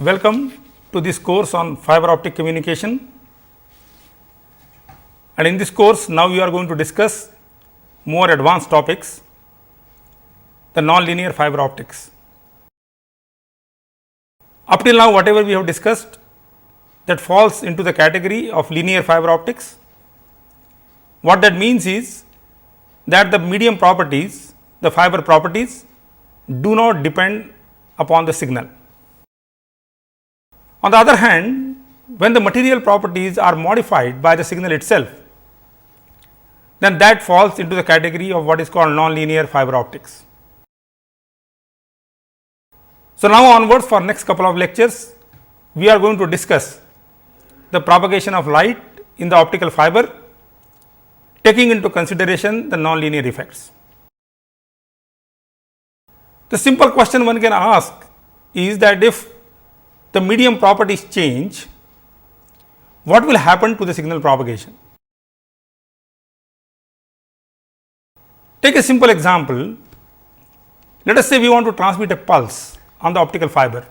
Welcome to this course on fiber optic communication, and in this course now we are going to discuss more advanced topics, the non-linear fiber optics. Up till now whatever we have discussed, that falls into the category of linear fiber optics. What that means is that the medium properties, the fiber properties do not depend upon the signal. On the other hand, when the material properties are modified by the signal itself, then that falls into the category of what is called non-linear fiber optics. So, now onwards for next couple of lectures, we are going to discuss the propagation of light in the optical fiber, taking into consideration the non-linear effects. The simple question one can ask is that if the medium properties change, what will happen to the signal propagation? Take a simple example. Let us say we want to transmit a pulse on the optical fiber.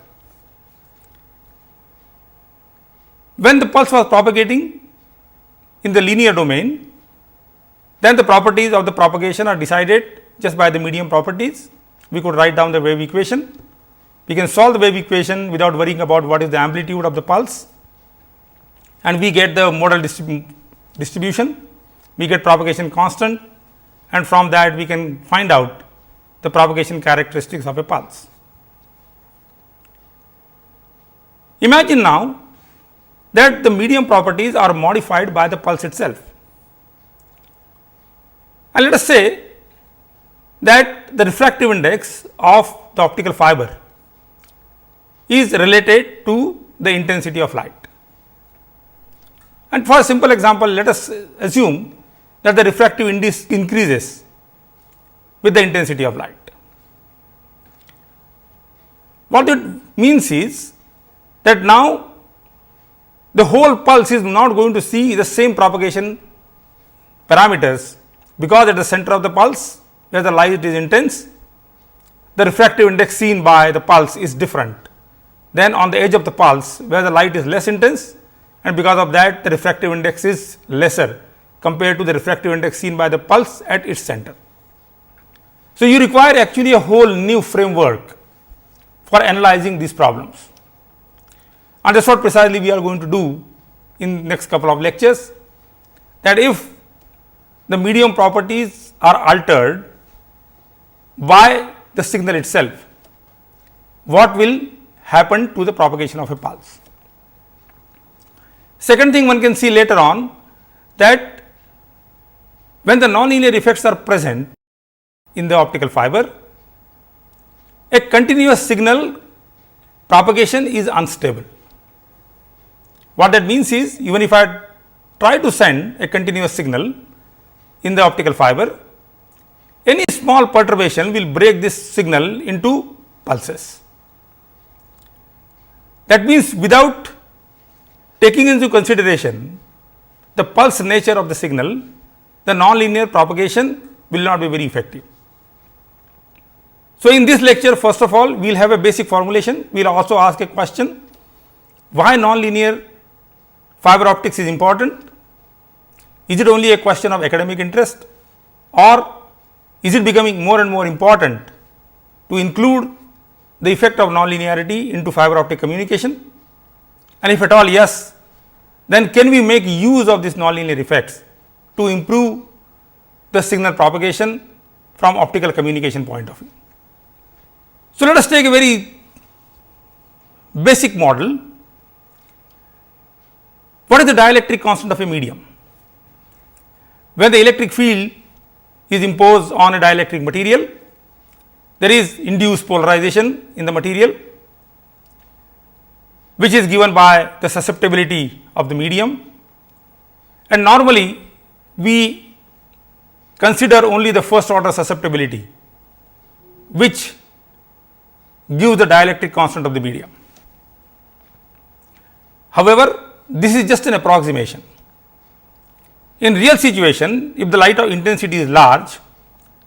When the pulse was propagating in the linear domain, then the properties of the propagation are decided just by the medium properties. We could write down the wave equation. We can solve the wave equation without worrying about what is the amplitude of the pulse, and we get the modal distribution, we get propagation constant, and from that we can find out the propagation characteristics of a pulse. Imagine now that the medium properties are modified by the pulse itself, and let us say that the refractive index of the optical fiber is related to the intensity of light. And for a simple example, let us assume that the refractive index increases with the intensity of light. What it means is that now the whole pulse is not going to see the same propagation parameters, because at the center of the pulse where the light is intense, the refractive index seen by the pulse is different than on the edge of the pulse where the light is less intense, and because of that the refractive index is lesser compared to the refractive index seen by the pulse at its center. So, you require actually a whole new framework for analyzing these problems, and that is what precisely we are going to do in next couple of lectures, that if the medium properties are altered by the signal itself, what will happen to the propagation of a pulse. Second thing one can see later on, that when the non-linear effects are present in the optical fiber, a continuous signal propagation is unstable. What that means is, even if I try to send a continuous signal in the optical fiber, any small perturbation will break this signal into pulses. That means, without taking into consideration the pulse nature of the signal, the non-linear propagation will not be very effective. So, in this lecture, first of all, we will have a basic formulation. We will also ask a question: why non-linear fiber optics is important? Is it only a question of academic interest, or is it becoming more and more important to include the effect of non-linearity into fiber optic communication? And if at all yes, then can we make use of these non-linear effects to improve the signal propagation from optical communication point of view? So, let us take a very basic model. What is the dielectric constant of a medium? When the electric field is imposed on a dielectric material, there is induced polarization in the material, which is given by the susceptibility of the medium, and normally we consider only the first order susceptibility, which gives the dielectric constant of the medium. However, this is just an approximation. In real situation, if the light of intensity is large,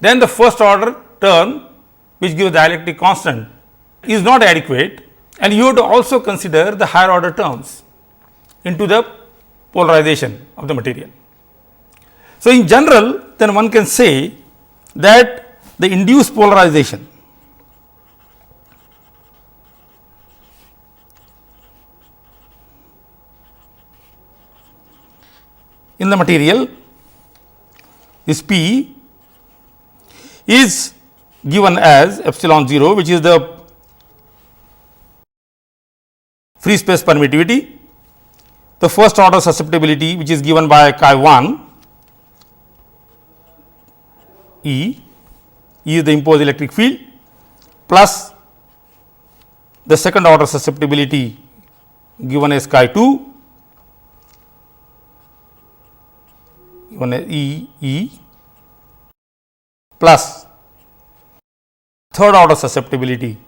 then the first order term which gives dielectric constant is not adequate, and you have to also consider the higher order terms into the polarization of the material. So, in general, then one can say that the induced polarization in the material, this P is given as epsilon 0, which is the free space permittivity, the first order susceptibility, which is given by chi 1 E is the imposed electric field, plus the second order susceptibility given as chi 2 given as E plus third order susceptibility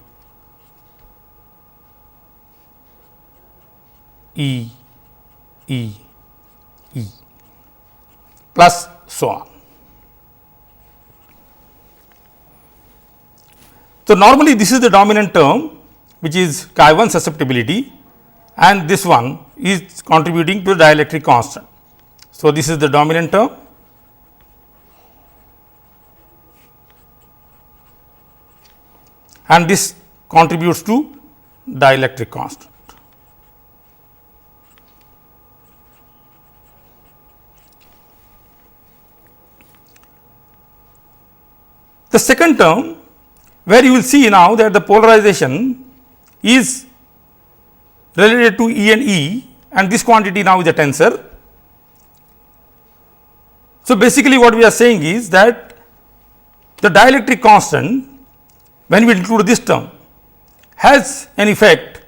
E plus so on. So, normally this is the dominant term, which is chi 1 susceptibility, and this one is contributing to the dielectric constant. So, this is the dominant term, and this contributes to dielectric constant. The second term, where you will see now that the polarization is related to E and E, and this quantity now is a tensor. So, basically what we are saying is that the dielectric constant, when we include this term, has an effect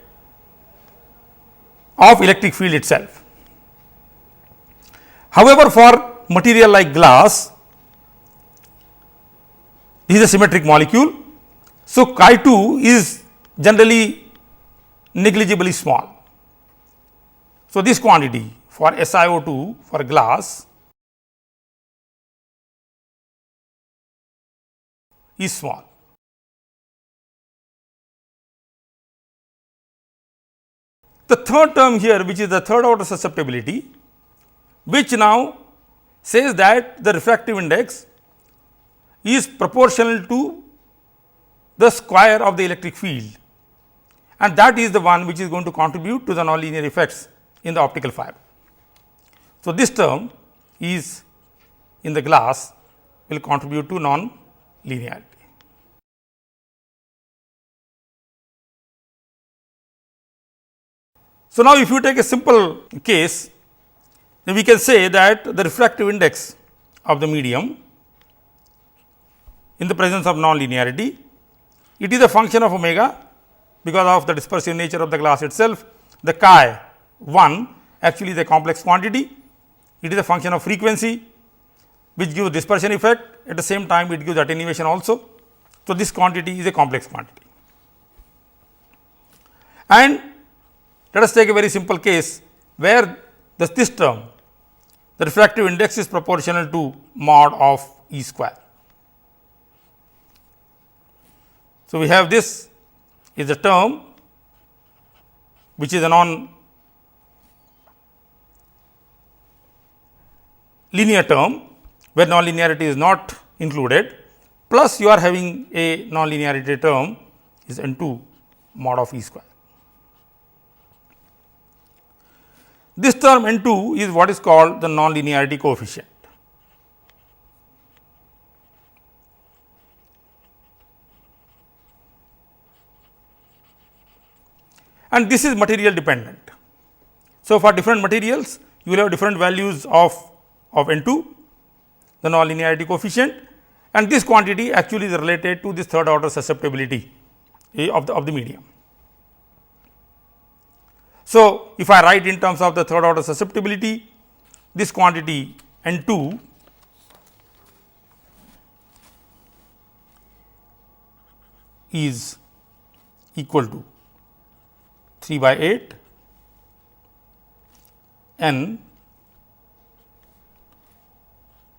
of electric field itself. However, for material like glass, this is a symmetric molecule. So, chi 2 is generally negligibly small. So, this quantity for SiO2 for glass is small. The third term here, which is the third order susceptibility, which now says that the refractive index is proportional to the square of the electric field, and that is the one which is going to contribute to the nonlinear effects in the optical fiber. So, this term is in the glass will contribute to non-linearity. So, now if you take a simple case, then we can say that the refractive index of the medium in the presence of non-linearity, it is a function of omega because of the dispersive nature of the glass itself. The chi 1 actually is a complex quantity, it is a function of frequency which gives dispersion effect, at the same time it gives attenuation also. So, this quantity is a complex quantity. And let us take a very simple case where this term, the refractive index is proportional to mod of E square. So, we have this is a term which is a non-linear term, where non-linearity is not included, plus you are having a non-linearity term is N2 mod of E square. This term N2 is what is called the non-linearity coefficient. And this is material dependent. So, for different materials you will have different values of N2, the non-linearity coefficient, and this quantity actually is related to this third order susceptibility of the medium. So, if I write in terms of the third order susceptibility, this quantity N2 is equal to 3 by 8 n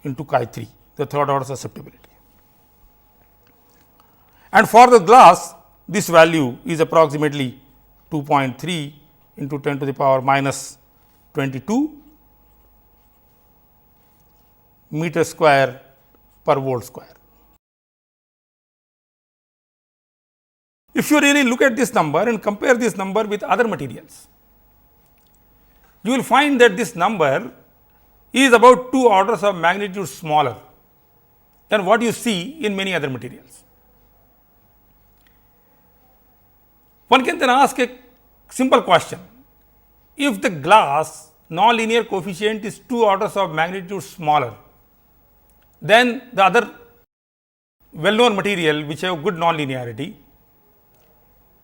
into chi 3, the third order susceptibility. And for the glass, this value is approximately 2.3 into 10 to the power minus 22 meter square per volt square. If you really look at this number and compare this number with other materials, you will find that this number is about 2 orders of magnitude smaller than what you see in many other materials. One can then ask a simple question: if the glass nonlinear coefficient is 2 orders of magnitude smaller than the other well known material which have good nonlinearity,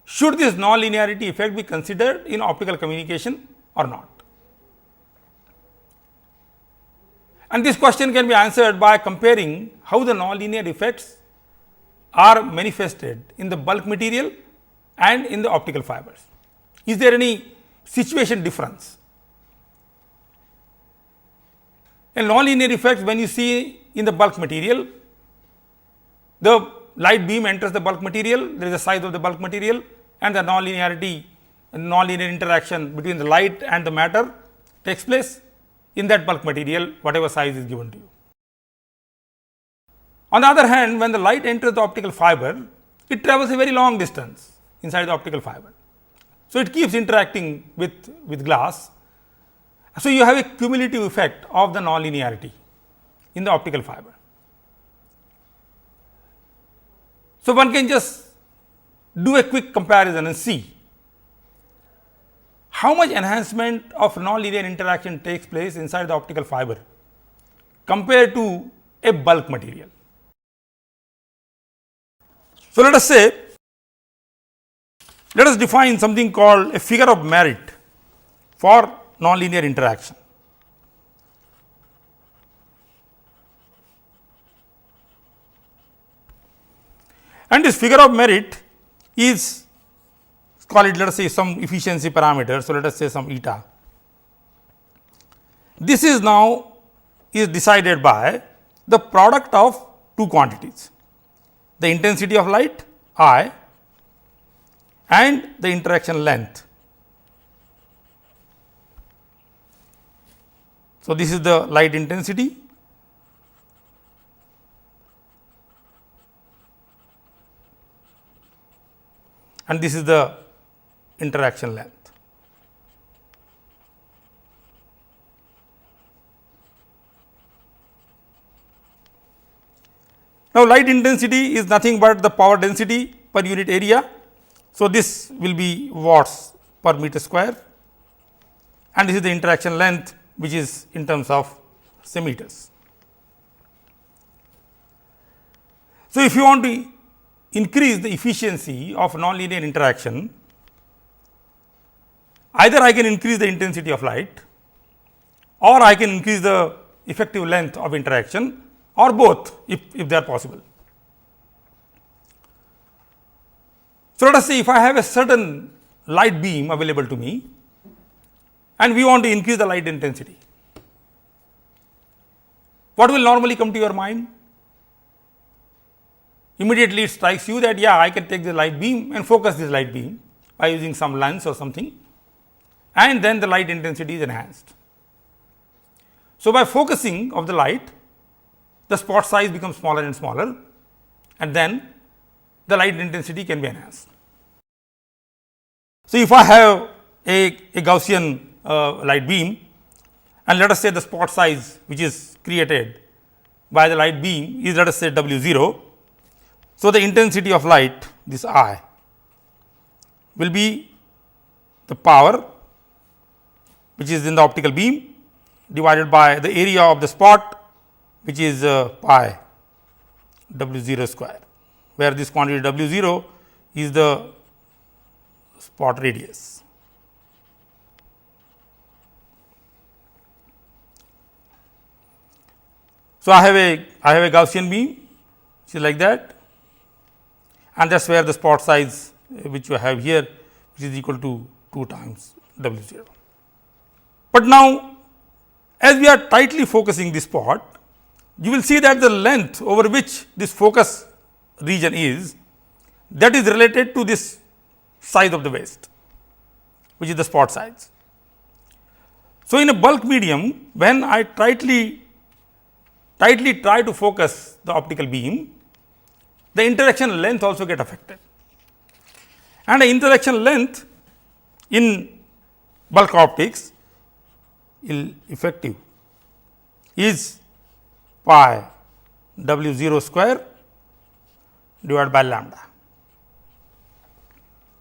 should this nonlinearity effect be considered in optical communication or not? And this question can be answered by comparing how the nonlinear effects are manifested in the bulk material and in the optical fibers. Is there any situation difference? A nonlinear effect, when you see in the bulk material, the light beam enters the bulk material, there is a size of the bulk material, and the nonlinear interaction between the light and the matter takes place in that bulk material, whatever size is given to you. On the other hand, when the light enters the optical fiber, it travels a very long distance inside the optical fiber. So, it keeps interacting with glass. So, you have a cumulative effect of the nonlinearity in the optical fiber. So, one can just do a quick comparison and see how much enhancement of nonlinear interaction takes place inside the optical fiber compared to a bulk material. So, let us say, let us define something called a figure of merit for nonlinear interaction. And this figure of merit is, call it, let us say, some efficiency parameter. So, let us say some eta. This is now is decided by the product of two quantities, the intensity of light I and the interaction length. So, this is the light intensity and this is the interaction length. Now, light intensity is nothing but the power density per unit area. So, this will be watts per meter square, and this is the interaction length, which is in terms of say meters. So, if you want to increase the efficiency of nonlinear interaction, either I can increase the intensity of light or I can increase the effective length of interaction, or both if they are possible. So, let us say if I have a certain light beam available to me and we want to increase the light intensity, what will normally come to your mind? Immediately it strikes you that I can take the light beam and focus this light beam by using some lens or something, and then the light intensity is enhanced. So, by focusing of the light, the spot size becomes smaller and smaller, and then the light intensity can be enhanced. So, if I have a Gaussian light beam, and let us say the spot size which is created by the light beam is, let us say, W 0. So, the intensity of light, this I, will be the power which is in the optical beam divided by the area of the spot, which is pi W 0 square, where this quantity W 0 is the spot radius. So, I have a Gaussian beam which is like that, and that is where the spot size which you have here, which is equal to 2 times W 0. But now, as we are tightly focusing this spot, you will see that the length over which this focus region is, that is related to this size of the waist. which is the spot size. So, in a bulk medium, when I tightly try to focus the optical beam, the interaction length also get affected, and the interaction length in bulk optics effective is pi w 0 square divided by lambda.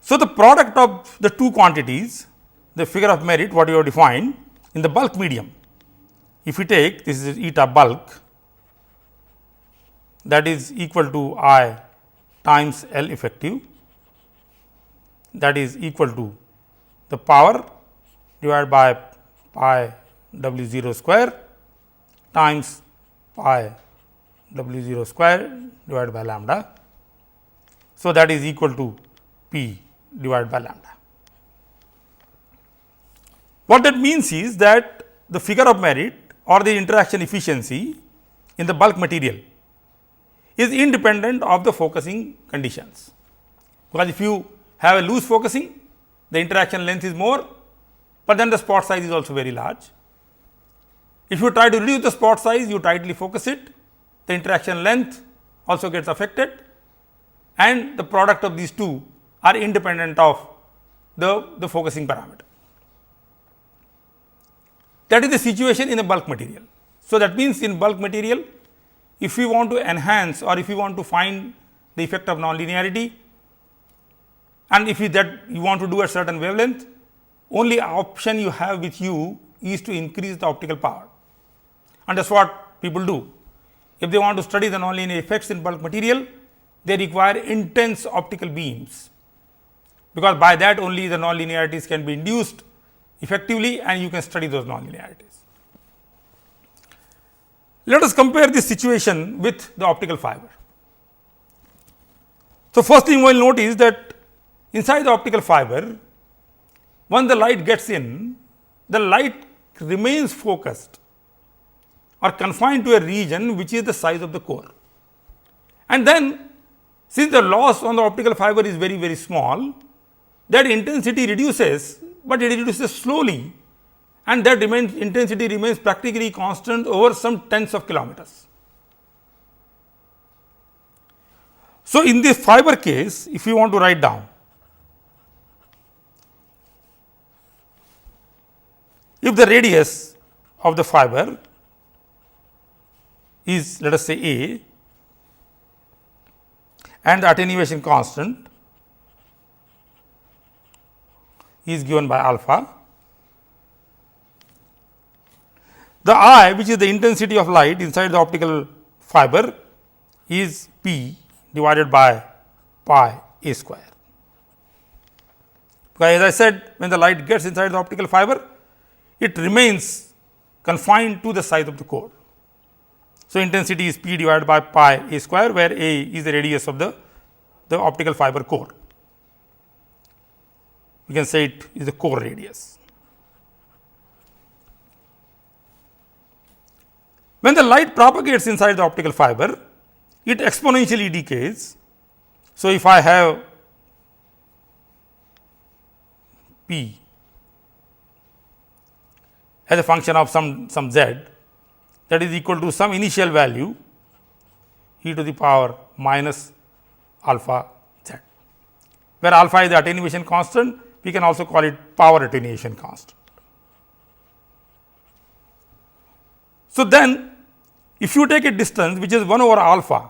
So, the product of the two quantities, the figure of merit what you have defined in the bulk medium, if we take this is eta bulk, that is equal to I times L effective, that is equal to the power divided by pi w 0 square times pi w 0 square divided by lambda. So, that is equal to p divided by lambda. What that means is that the figure of merit or the interaction efficiency in the bulk material is independent of the focusing conditions, because if you have a loose focusing, the interaction length is more, but then the spot size is also very large. If you try to reduce the spot size, you tightly focus it, the interaction length also gets affected, and the product of these two are independent of the focusing parameter. That is the situation in a bulk material. So, that means in bulk material, if we want to enhance or if we want to find the effect of nonlinearity, and if you want to do a certain wavelength, only option you have with you is to increase the optical power, and that is what people do. If they want to study the nonlinear effects in bulk material, they require intense optical beams, because by that only the nonlinearities can be induced effectively and you can study those nonlinearities. Let us compare this situation with the optical fiber. So, first thing we will note is that inside the optical fiber, when the light gets in, the light remains focused or confined to a region which is the size of the core. And then, since the loss on the optical fiber is very, very small, that intensity reduces, but it reduces slowly, and that intensity remains practically constant over some tens of kilometers. So, in this fiber case, if you want to write down, if the radius of the fiber is, let us say, A, and the attenuation constant is given by alpha, the I, which is the intensity of light inside the optical fiber, is P divided by pi A square. Because as I said, when the light gets inside the optical fiber, it remains confined to the size of the core. So, intensity is P divided by pi A square, where A is the radius of the optical fiber core. We can say it is the core radius. When the light propagates inside the optical fiber, it exponentially decays. So, if I have P as a function of some z, that is equal to some initial value e to the power minus alpha z, where alpha is the attenuation constant, we can also call it power attenuation constant. So, then if you take a distance which is 1 over alpha,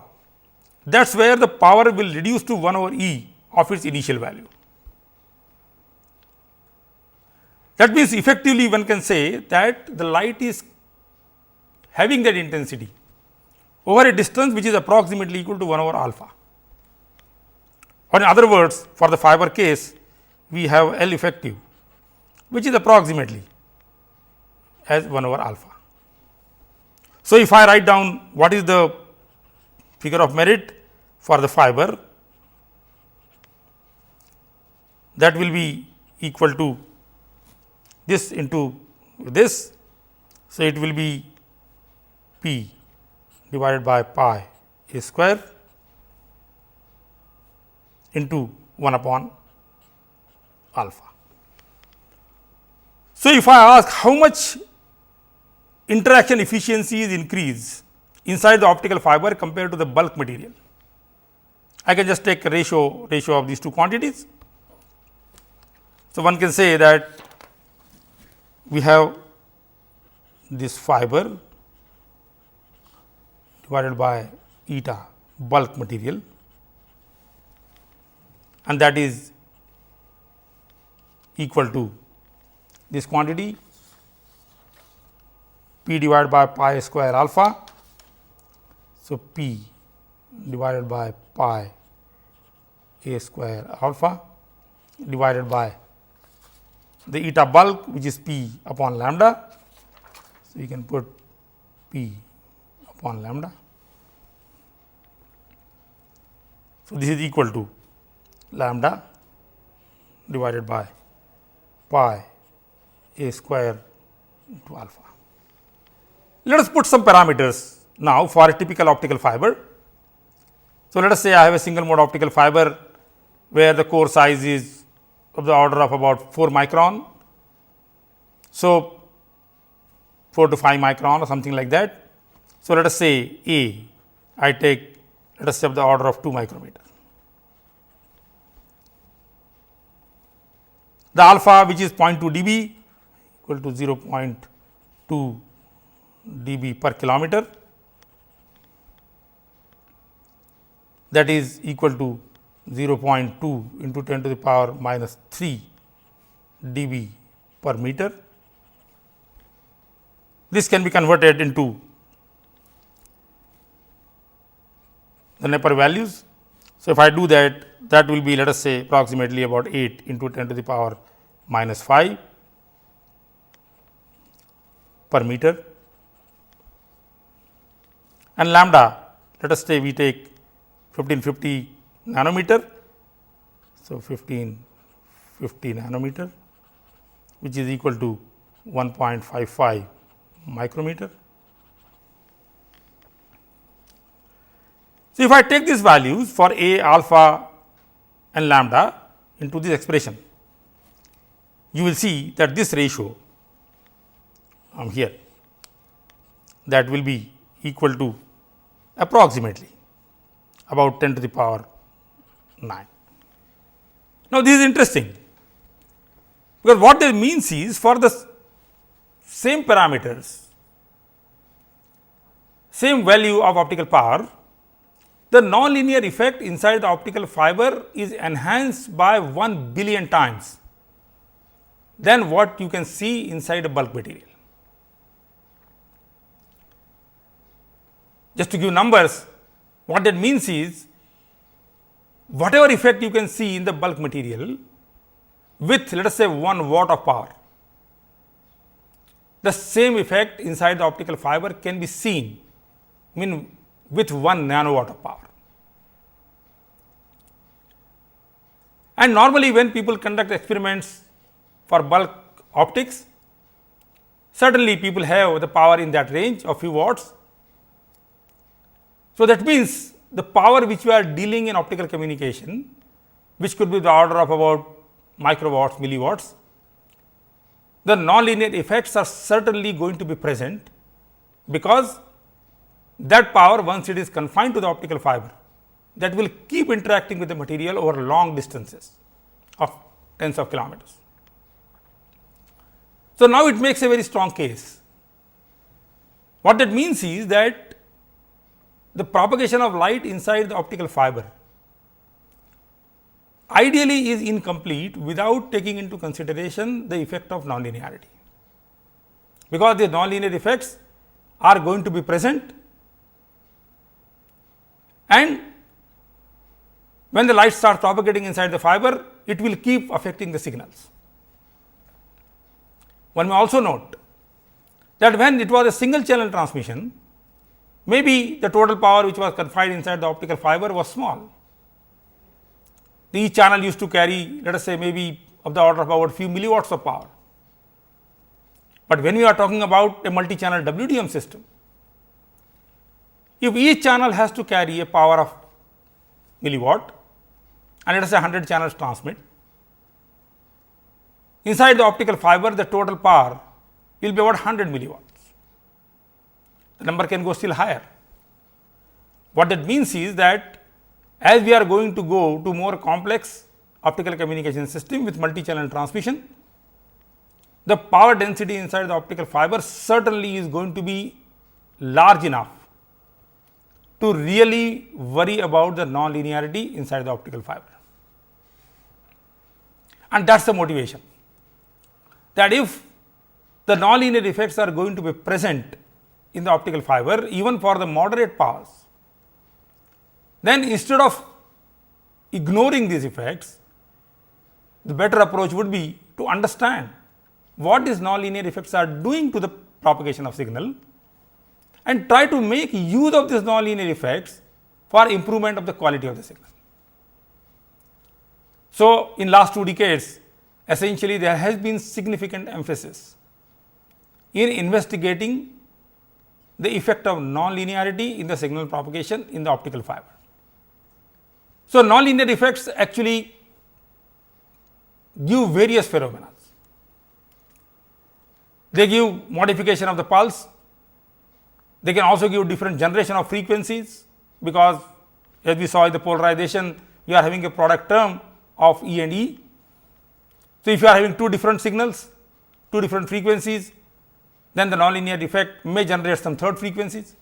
that is where the power will reduce to 1 over e of its initial value. That means, effectively one can say that the light is having that intensity over a distance which is approximately equal to 1 over alpha. Or in other words, for the fiber case, we have L effective, which is approximately as 1 over alpha. So, if I write down what is the figure of merit for the fiber, that will be equal to this into this. So, it will be P divided by pi A square into 1 upon alpha. So, if I ask how much interaction efficiency is increased inside the optical fiber compared to the bulk material, I can just take a ratio of these two quantities. So, one can say that we have this fiber divided by eta bulk material, and that is equal to this quantity p divided by pi square alpha. So, p divided by pi a square alpha divided by the eta bulk, which is p upon lambda. So, you can put p upon lambda. So, this is equal to lambda divided by pi a square into alpha. Let us put some parameters now for a typical optical fiber. So, let us say I have a single mode optical fiber where the core size is of the order of about 4 micron. So, 4 to 5 micron or something like that. So, let us say A, I take let us say of the order of 2 micrometer. The alpha, which is 0.2 dB, equal to 0.2 dB per kilometer, that is equal to 0.2 into 10 to the power minus 3 dB per meter. This can be converted into the Napier values. So, if I do that, that will be let us say approximately about 8 into 10 to the power minus 5 per meter, and lambda, let us say we take 1550 nanometer. So, 1550 nanometer, which is equal to 1.55 micrometer. So, if I take these values for A, alpha and lambda into this expression, you will see that this ratio here, that will be equal to approximately about 10 to the power 9. Now, this is interesting, because what this means is for the same parameters, same value of optical power, the nonlinear effect inside the optical fiber is enhanced by 1 billion times than what you can see inside a bulk material. Just to give numbers, what that means is whatever effect you can see in the bulk material with let us say 1 watt of power, the same effect inside the optical fiber can be seen with 1 nanowatt of power. And normally when people conduct experiments for bulk optics, certainly people have the power in that range of few watts. So, that means the power which we are dealing in optical communication, which could be the order of about microwatts, milliwatts, the nonlinear effects are certainly going to be present, because that power, once it is confined to the optical fiber, that will keep interacting with the material over long distances of tens of kilometers. So, now it makes a very strong case. What that means is that the propagation of light inside the optical fiber ideally is incomplete without taking into consideration the effect of nonlinearity, because the nonlinear effects are going to be present, and when the light starts propagating inside the fiber, it will keep affecting the signals. One may also note that when it was a single channel transmission, maybe the total power which was confined inside the optical fiber was small. Each channel used to carry let us say maybe of the order of about few milliwatts of power. But when we are talking about a multi-channel WDM system, if each channel has to carry a power of milliwatt and let us say 100 channels transmit, inside the optical fiber the total power will be about 100 milliwatts. The number can go still higher. What that means is that as we are going to go to more complex optical communication system with multi-channel transmission, the power density inside the optical fiber certainly is going to be large enough to really worry about the non-linearity inside the optical fiber. And that is the motivation, that if the non-linear effects are going to be present in the optical fiber even for the moderate powers, then instead of ignoring these effects, the better approach would be to understand what these non-linear effects are doing to the propagation of signal and try to make use of these non-linear effects for improvement of the quality of the signal. So, in last 2 decades, essentially there has been significant emphasis in investigating the effect of non-linearity in the signal propagation in the optical fiber. So, non-linear effects actually give various phenomena. They give modification of the pulse, they can also give different generation of frequencies, because as we saw in the polarization, we are having a product term of E and E. So, if you are having 2 different signals, 2 different frequencies, then the nonlinear effect may generate some third frequencies.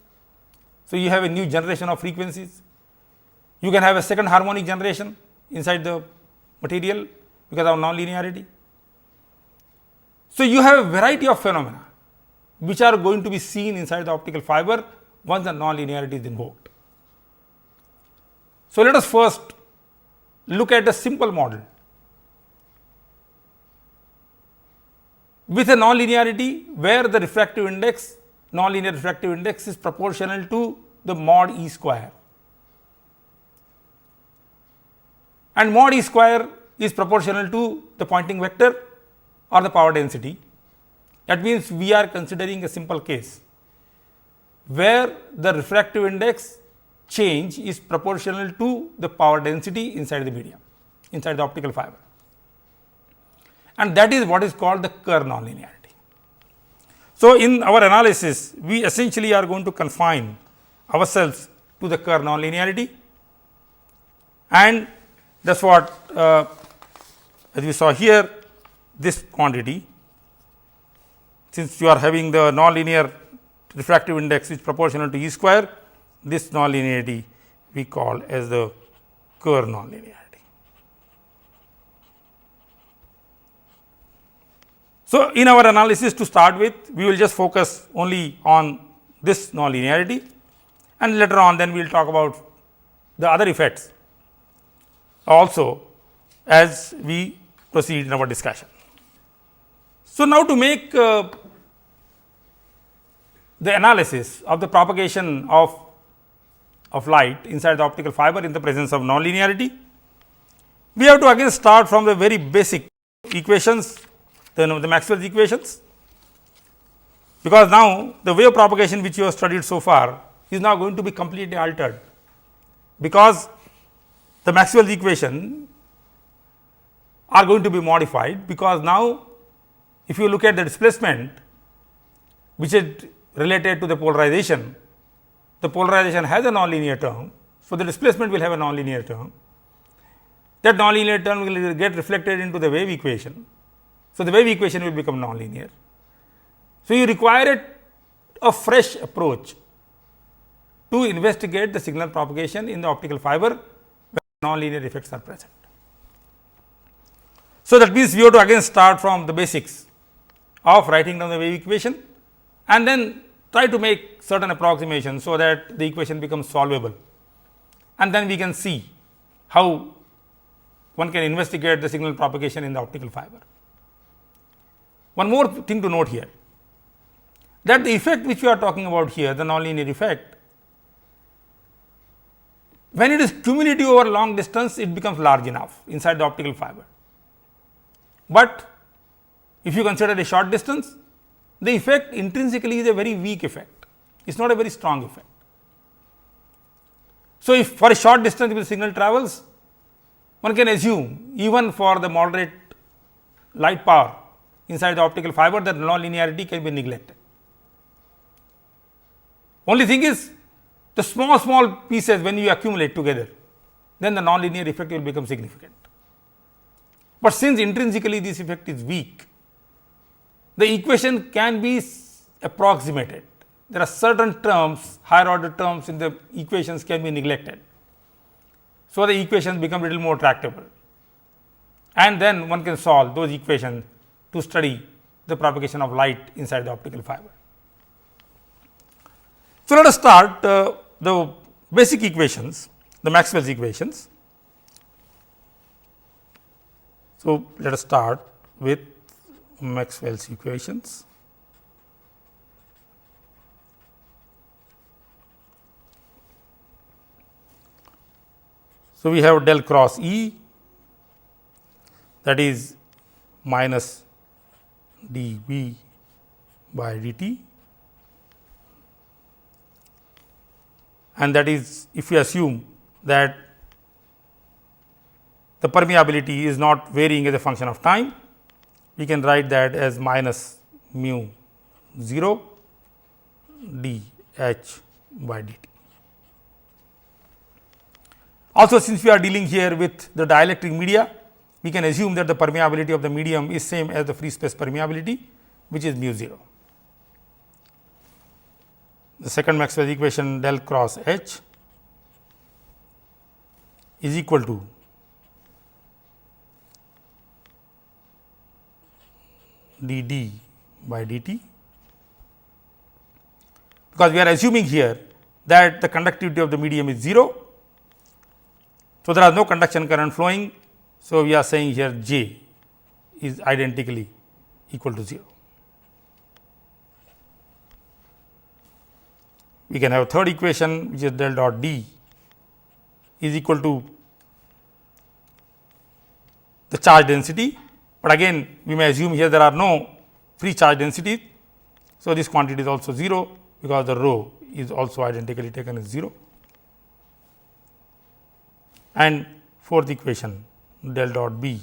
So, you have a new generation of frequencies. You can have a second harmonic generation inside the material because of nonlinearity. So, you have a variety of phenomena which are going to be seen inside the optical fiber once the nonlinearity is invoked. So, let us first look at a simple model with a nonlinearity where the refractive index, nonlinear refractive index is proportional to the mod E square, and mod E square is proportional to the Poynting vector or the power density. That means, we are considering a simple case where the refractive index change is proportional to the power density inside the medium, inside the optical fiber, and that is what is called the Kerr nonlinearity. So, in our analysis, we essentially are going to confine ourselves to the Kerr nonlinearity, and that is what as we saw here, this quantity, since you are having the nonlinear refractive index which is proportional to E square, this nonlinearity we call as the Kerr nonlinearity. So, in our analysis to start with, we will just focus only on this nonlinearity, and later on then we will talk about the other effects also as we proceed in our discussion. So, now to make the analysis of the propagation of light inside the optical fiber in the presence of nonlinearity, we have to again start from the very basic equations, the Maxwell's equations, because now the wave propagation which you have studied so far is now going to be completely altered, because the Maxwell's equation are going to be modified, because now if you look at the displacement which is related to the polarization has a nonlinear term. So, the displacement will have a nonlinear term, that nonlinear term will get reflected into the wave equation. So, the wave equation will become nonlinear. So, you require a fresh approach to investigate the signal propagation in the optical fiber where nonlinear effects are present. So, that means, we have to again start from the basics of writing down the wave equation and then try to make certain approximations, so that the equation becomes solvable, and then we can see how one can investigate the signal propagation in the optical fiber. One more thing to note here, that the effect which we are talking about here, the nonlinear effect, when it is cumulative over long distance, it becomes large enough inside the optical fiber. But if you consider a short distance, the effect intrinsically is a very weak effect, it is not a very strong effect. So, if for a short distance if the signal travels, one can assume even for the moderate light power inside the optical fiber, that non-linearity can be neglected. Only thing is, the small pieces when you accumulate together, then the non-linear effect will become significant. But since intrinsically this effect is weak, the equation can be approximated. There are certain terms, higher order terms in the equations can be neglected. So, the equations become little more tractable, and then one can solve those equations to study the propagation of light inside the optical fiber. So, let us start the basic equations, the Maxwell's equations. So, let us start with Maxwell's equations. So, we have del cross E, that is minus d B by dt, and that is if we assume that the permeability is not varying as a function of time, we can write that as minus mu 0 d h by dt. Also, since we are dealing here with the dielectric media, we can assume that the permeability of the medium is same as the free space permeability, which is mu 0. The second Maxwell equation del cross H is equal to dd by dt, because we are assuming here that the conductivity of the medium is 0. So, there are no conduction current flowing. So, we are saying here J is identically equal to 0. We can have a third equation, which is del dot D is equal to the charge density, but again we may assume here there are no free charge densities. So, this quantity is also 0, because the rho is also identically taken as 0. And fourth equation del dot B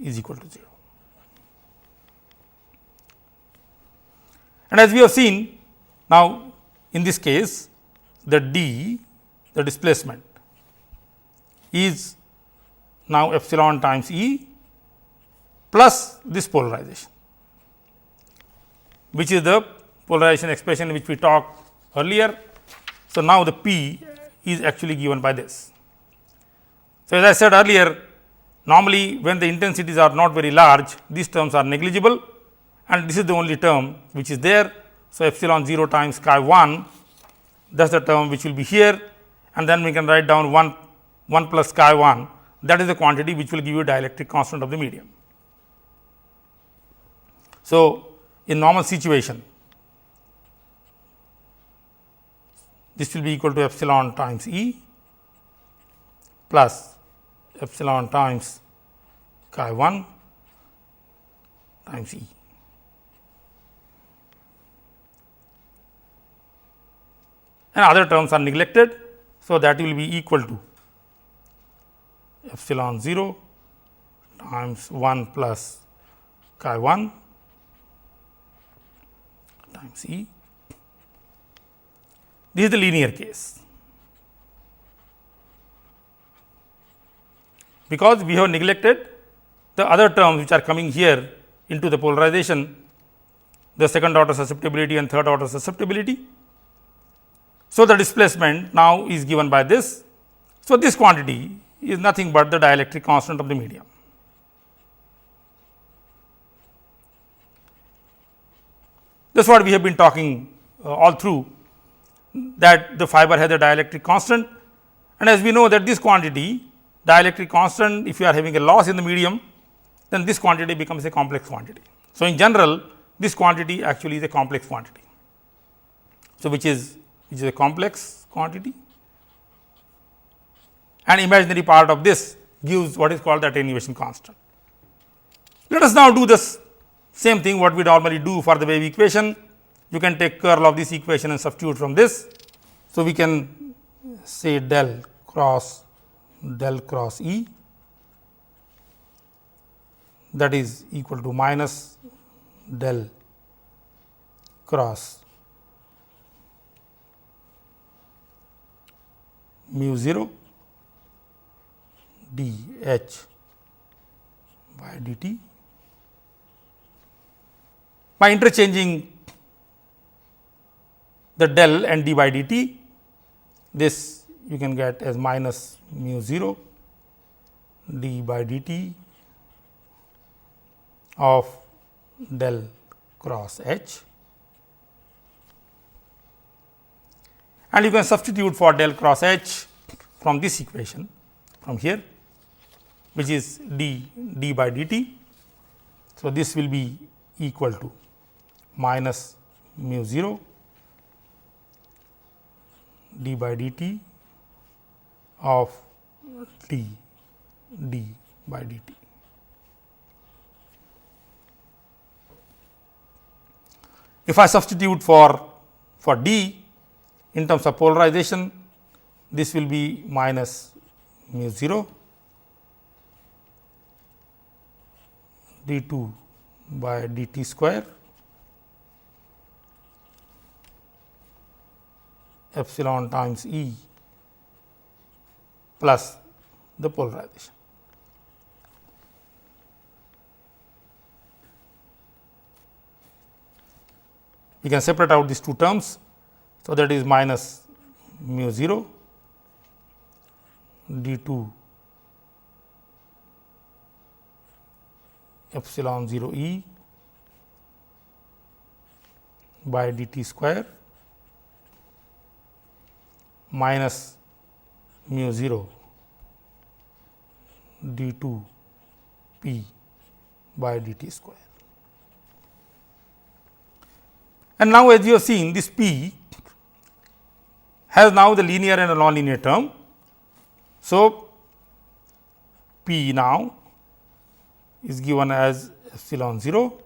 is equal to 0. And as we have seen, now in this case the D, the displacement, is now epsilon times E plus this polarization, which is the polarization expression which we talked earlier. So, now the P is actually given by this. So, as I said earlier, normally when the intensities are not very large, these terms are negligible, and this is the only term which is there. So, epsilon 0 times chi 1, that is the term which will be here, and then we can write down 1 plus chi 1, that is the quantity which will give you dielectric constant of the medium. So, in normal situation, this will be equal to epsilon times E plus epsilon times chi 1 times E. And other terms are neglected. So, that will be equal to epsilon 0 times 1 plus chi 1 times E. This is the linear case, because we have neglected the other terms which are coming here into the polarization, the second order susceptibility and third order susceptibility. So, the displacement now is given by this. So, this quantity is nothing but the dielectric constant of the medium. That is what we have been talking all through, that the fiber has a dielectric constant, and as we know that this quantity dielectric constant, if you are having a loss in the medium, then this quantity becomes a complex quantity. So, in general this quantity actually is a complex quantity. So, which is a complex quantity, and imaginary part of this gives what is called the attenuation constant. Let us now do this same thing what we normally do for the wave equation. You can take curl of this equation and substitute from this. So, we can say del cross E that is equal to minus del cross mu 0 d h by dt. By interchanging the del and d by dt, this you can get as minus mu 0 d by dt of del cross h, and you can substitute for del cross h from this equation from here, which is d by dt. So, this will be equal to minus mu 0 d by dt of d by dt. If I substitute for d in terms of polarization, this will be minus mu 0 d 2 by dt square epsilon times E plus the polarization. We can separate out these two terms. So, that is minus mu 0 d 2 epsilon 0 E by dt square minus mu 0 d 2 p by dt square. And now, as you have seen, this p has now the linear and a nonlinear term. So, p now is given as epsilon 0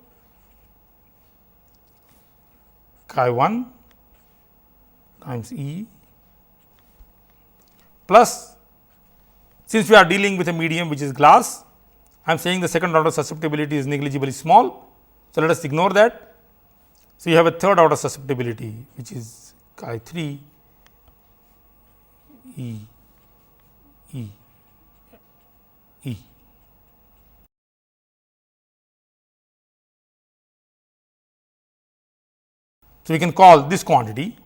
chi 1 times E plus, since we are dealing with a medium which is glass, I am saying the second order susceptibility is negligibly small. So, let us ignore that. So, you have a third order susceptibility, which is chi 3 E. So, we can call this quantity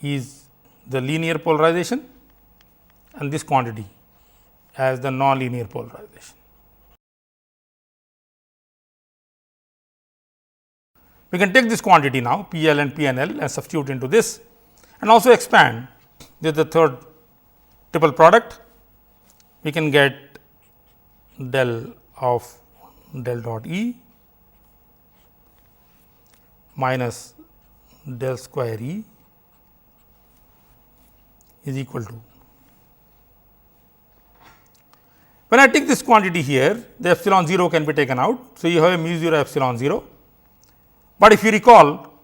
is the linear polarization and this quantity as the nonlinear polarization. We can take this quantity now P L and P N L and substitute into this, and also expand this is the third triple product. We can get del of del dot E minus del square E is equal to, when I take this quantity here, the epsilon 0 can be taken out. So, you have a mu 0 epsilon 0, but if you recall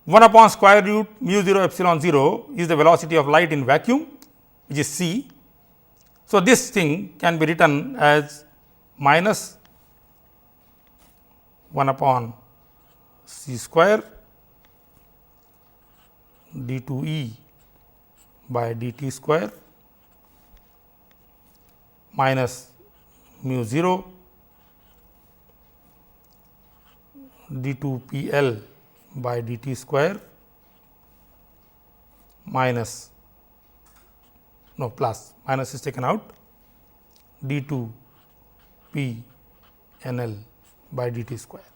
1 upon square root mu 0 epsilon 0 is the velocity of light in vacuum, which is c. So, this thing can be written as minus 1 upon c square d 2 E by dt square minus mu 0 d 2 P L by dt square minus plus minus is taken out d 2 P N L by dt square.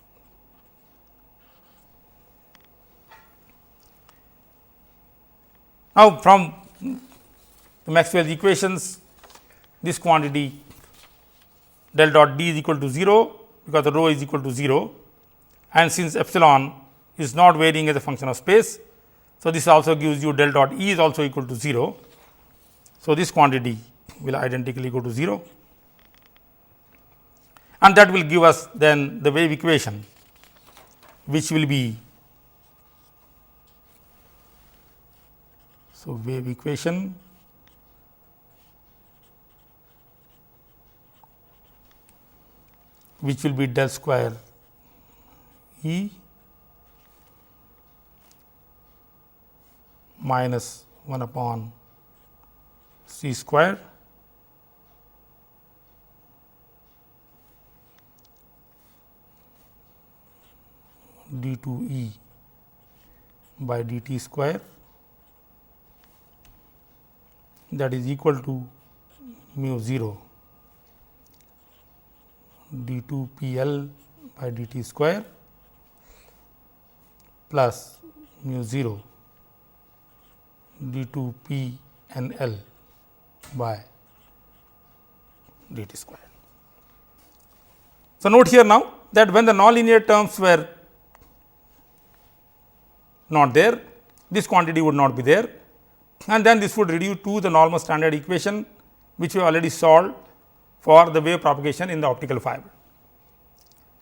Now, from the Maxwell's equations, this quantity del dot D is equal to 0, because the rho is equal to 0, and since epsilon is not varying as a function of space. So, this also gives you del dot E is also equal to 0. So, this quantity will identically go to 0, and that will give us then the wave equation, which will be, so wave equation which will be del square E minus 1 upon C square d 2 E by d t square, that is equal to mu 0 d 2 P L by d t square plus mu 0 d 2 P n L by d t square. So, note here now that when the nonlinear terms were not there, this quantity would not be there, and then this would reduce to the normal standard equation, which we already solved for the wave propagation in the optical fiber.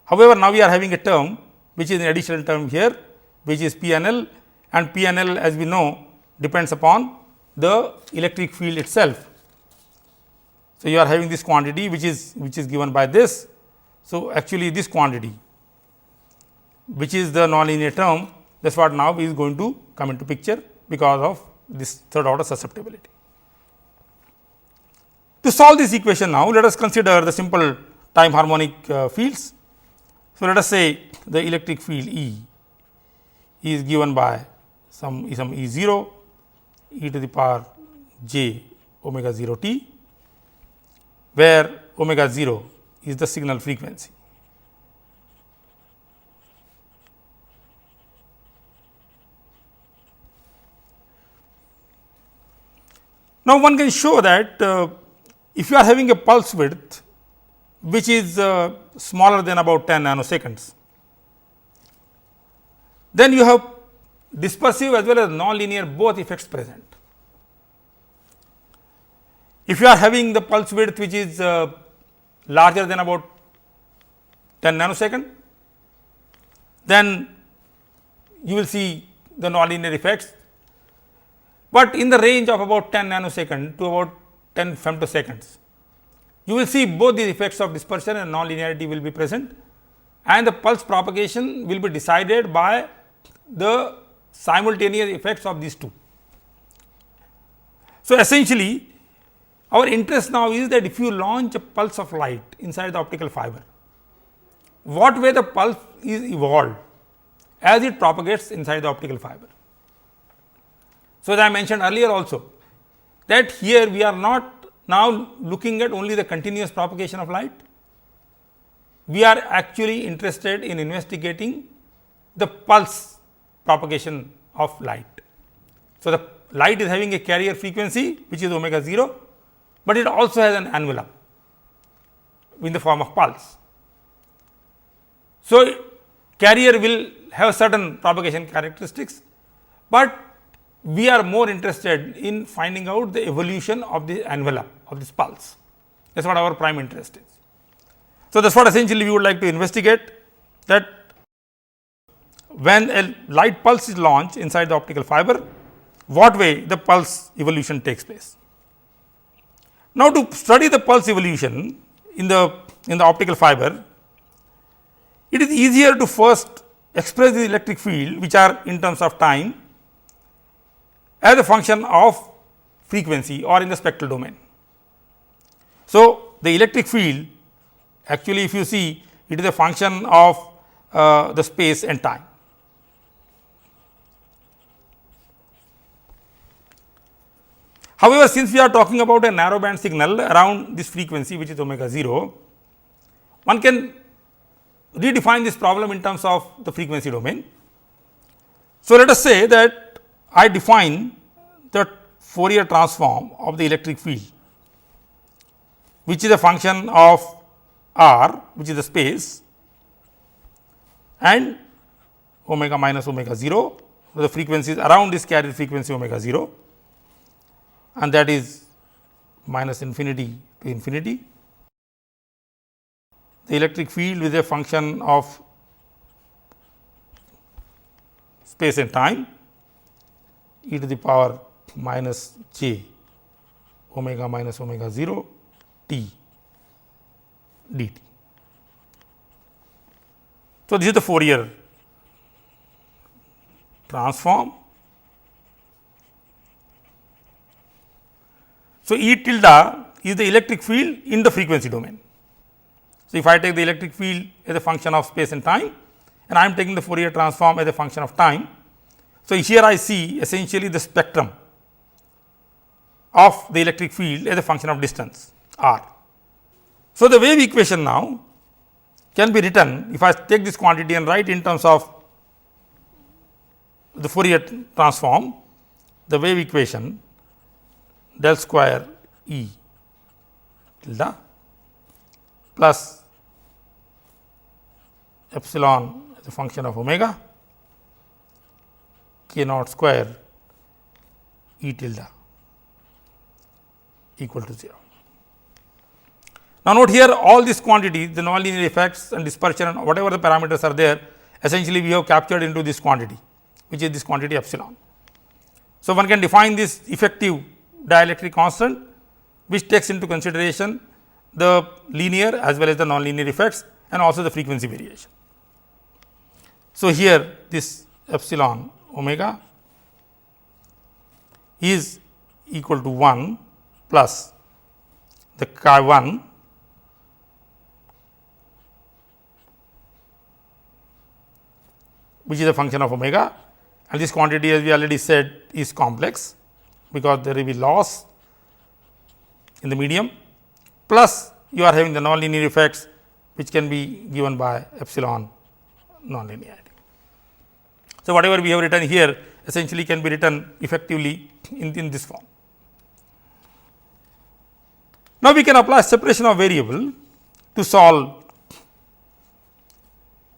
However, now we are having a term which is an additional term here, which is P n L, and P n L, as we know, depends upon the electric field itself. So, you are having this quantity which is given by this. So, actually this quantity which is the nonlinear term, that is what now is going to come into picture because of this third order susceptibility. To solve this equation now, let us consider the simple time harmonic fields. So, let us say the electric field E is given by some E 0 e to the power j omega 0 t, where omega 0 is the signal frequency. Now, one can show that if you are having a pulse width which is smaller than about 10 nanoseconds, then you have dispersive as well as nonlinear both effects present. If you are having the pulse width which is larger than about 10 nanosecond, then you will see the nonlinear effects, but in the range of about 10 nanosecond to about 10 femtoseconds, you will see both the effects of dispersion and nonlinearity will be present, and the pulse propagation will be decided by the simultaneous effects of these two. So, essentially our interest now is that if you launch a pulse of light inside the optical fiber, what way the pulse is evolved as it propagates inside the optical fiber. So, as I mentioned earlier also that here we are not now looking at only the continuous propagation of light, we are actually interested in investigating the pulse propagation of light. So, the light is having a carrier frequency which is omega 0, but it also has an envelope in the form of pulse. So, carrier will have certain propagation characteristics, but we are more interested in finding out the evolution of the envelope of this pulse. That is what our prime interest is. So, that is what essentially we would like to investigate, that when a light pulse is launched inside the optical fiber, what way the pulse evolution takes place. Now, to study the pulse evolution in the optical fiber, it is easier to first express the electric field which are in terms of time as a function of frequency or in the spectral domain. So, the electric field actually if you see, it is a function of the space and time. However, since we are talking about a narrow band signal around this frequency which is omega 0, one can redefine this problem in terms of the frequency domain. So, let us say that I define the Fourier transform of the electric field, which is a function of r, which is the space, and omega minus omega 0, the frequencies around this carrier frequency omega 0, and that is minus infinity to infinity. The electric field is a function of space and time, e to the power minus j omega minus omega 0 t dt. So, this is the Fourier transform. So, E tilde is the electric field in the frequency domain. So, if I take the electric field as a function of space and time, and I am taking the Fourier transform as a function of time. So, here I see essentially the spectrum of the electric field as a function of distance r. So, the wave equation now can be written, if I take this quantity and write in terms of the Fourier transform, the wave equation del square E tilde plus epsilon as a function of omega k naught square E tilde equal to 0. Now, note here all these quantities, the nonlinear effects and dispersion and whatever the parameters are there, essentially we have captured into this quantity, which is this quantity epsilon. So, one can define this effective dielectric constant, which takes into consideration the linear as well as the nonlinear effects and also the frequency variation. So, here this epsilon omega is equal to 1 plus the chi 1 which is a function of omega, and this quantity as we already said is complex, because there will be loss in the medium, plus you are having the nonlinear effects which can be given by epsilon nonlinearity. So, whatever we have written here essentially can be written effectively in this form. Now, we can apply separation of variable to solve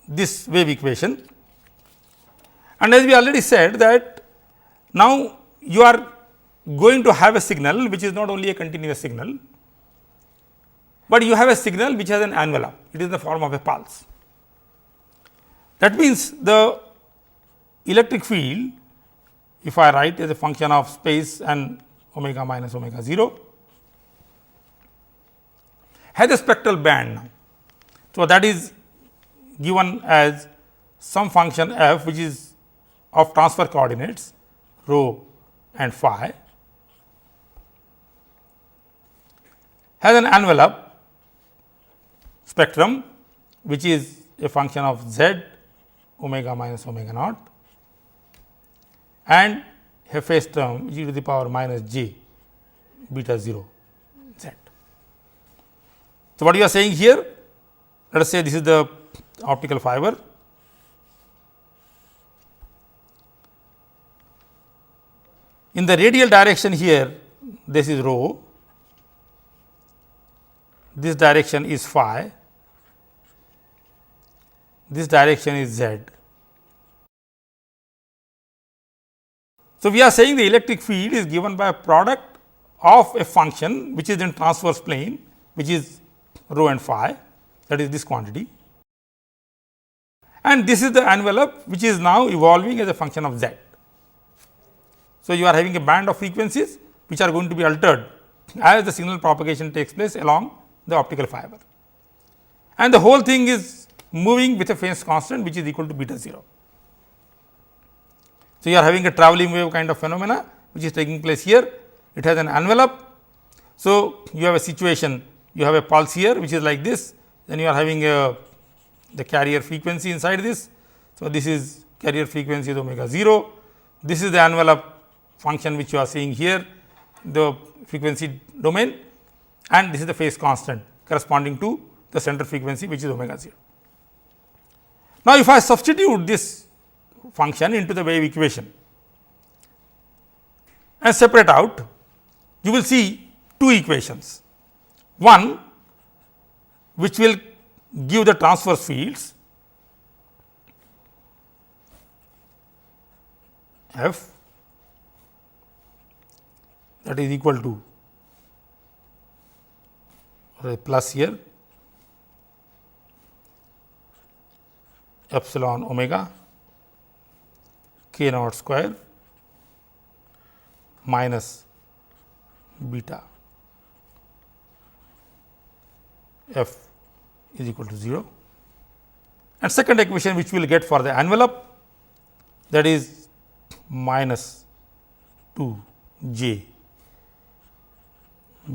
this wave equation, and as we already said that now you are going to have a signal which is not only a continuous signal, but you have a signal which has an envelope, it is in the form of a pulse. That means, the electric field, if I write as a function of space and omega minus omega 0, has a spectral band now. So, that is given as some function f which is of transfer coordinates rho and phi, has an envelope spectrum which is a function of z omega minus omega naught and a phase term e to the power minus j beta 0 z. So, what you are saying here, let us say this is the optical fiber. In the radial direction here, this is rho, this direction is phi, this direction is z. So, we are saying the electric field is given by a product of a function which is in transverse plane, which is rho and phi, that is this quantity, and this is the envelope which is now evolving as a function of z. So, you are having a band of frequencies which are going to be altered as the signal propagation takes place along the optical fiber, and the whole thing is moving with a phase constant which is equal to beta 0. So, you are having a travelling wave kind of phenomena which is taking place here, it has an envelope. So, you have a situation, you have a pulse here which is like this, then you are having the carrier frequency inside this. So, this is carrier frequency is omega 0, this is the envelope function which you are seeing here, the frequency domain, and this is the phase constant corresponding to the center frequency which is omega 0. Now, if I substitute this function into the wave equation and separate out, you will see two equations. One which will give the transverse fields f, that is equal to plus here epsilon omega k naught square minus beta f is equal to 0, and second equation which we will get for the envelope, that is minus 2 j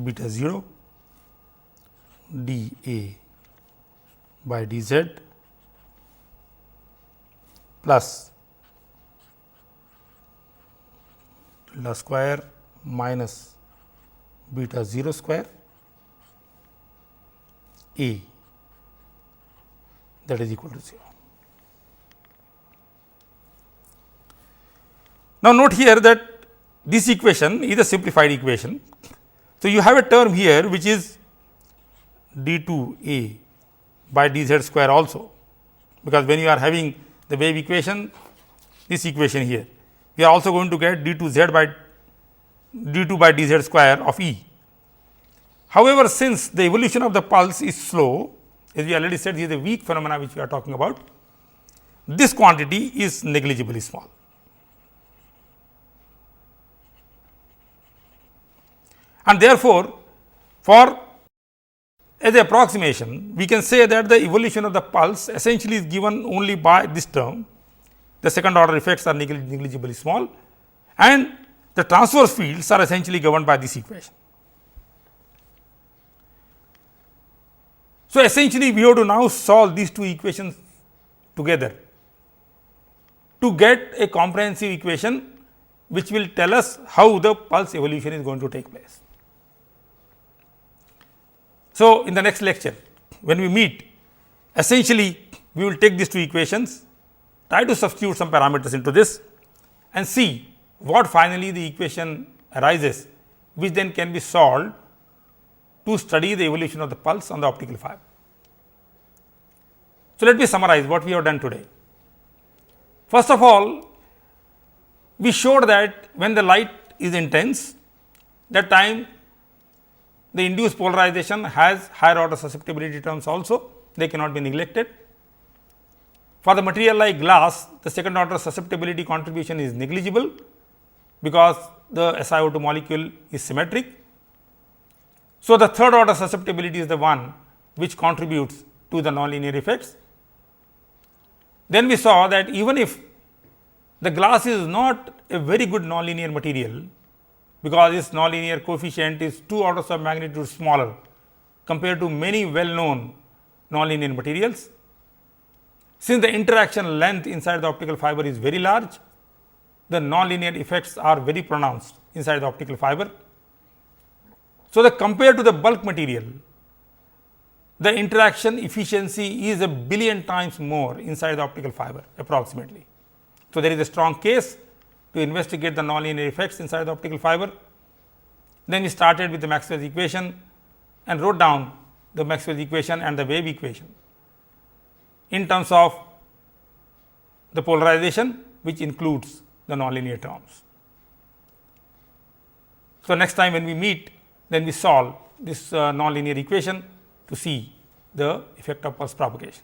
beta 0 d A by d z plus tilde square minus beta 0 square A, that is equal to 0. Now, note here that this equation is a simplified equation. So, you have a term here which is d 2 A by d z square also, because when you are having the wave equation, this equation here, we are also going to get d 2 z by d 2 by d z square of E. However, since the evolution of the pulse is slow, as we already said, this is a weak phenomena which we are talking about, this quantity is negligibly small. And therefore, for as an approximation, we can say that the evolution of the pulse essentially is given only by this term. The second order effects are negligibly small, and the transverse fields are essentially governed by this equation. So, essentially we have to now solve these two equations together to get a comprehensive equation which will tell us how the pulse evolution is going to take place. So, in the next lecture, when we meet, essentially we will take these two equations, try to substitute some parameters into this and see what finally the equation arises, which then can be solved to study the evolution of the pulse on the optical fiber. So, let me summarize what we have done today. First of all, we showed that when the light is intense, that time the induced polarization has higher order susceptibility terms also, they cannot be neglected. For the material like glass, the second order susceptibility contribution is negligible, because the SiO2 molecule is symmetric. So, the third order susceptibility is the one which contributes to the nonlinear effects. Then we saw that even if the glass is not a very good nonlinear material, because its nonlinear coefficient is 2 orders of magnitude smaller compared to many well known nonlinear materials. Since the interaction length inside the optical fiber is very large, the nonlinear effects are very pronounced inside the optical fiber. So, the compared to the bulk material, the interaction efficiency is a billion times more inside the optical fiber approximately. So, there is a strong case to investigate the nonlinear effects inside the optical fiber. Then we started with the Maxwell's equation and wrote down the Maxwell's equation and the wave equation in terms of the polarization, which includes the nonlinear terms. So, next time when we meet, then we solve this nonlinear equation to see the effect of pulse propagation.